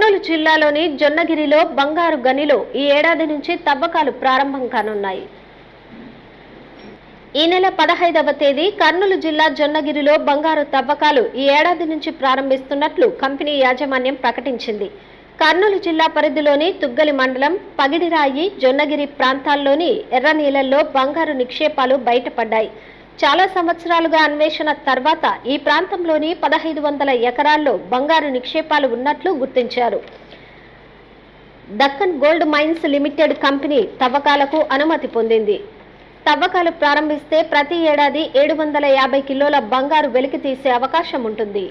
కర్నూలు జిల్లాలోని జొన్నగిరిలో బంగారు గనిలో ఈ ఏడాది నుంచి తవ్వకాలు ప్రారంభం కానున్నాయి. ఈ నెల 15వ తేదీ కర్నూలు జిల్లా జొన్నగిరిలో బంగారు తవ్వకాలు ఈ ఏడాది నుంచి ప్రారంభిస్తున్నట్లు కంపెనీ యాజమాన్యం ప్రకటించింది. కర్నూలు జిల్లా పరిధిలోని తుగ్గలి మండలం పగిడిరాయి, జొన్నగిరి ప్రాంతాల్లోని ఎర్రనీళ్లలో బంగారు నిక్షేపాలు బయటపడ్డాయి. చాలా సంవత్సరాలుగా అన్వేషణ తర్వాత ఈ ప్రాంతంలోని 1500 ఎకరాల్లో బంగారు నిక్షేపాలు ఉన్నట్లు గుర్తించారు. Deccan gold mines limited company తవ్వకాలకు అనుమతి పొందింది. తవ్వకాలు ప్రారంభిస్తే ప్రతి ఏడాది 750 కిలోల బంగారు వెలికి తీసే అవకాశం ఉంటుంది.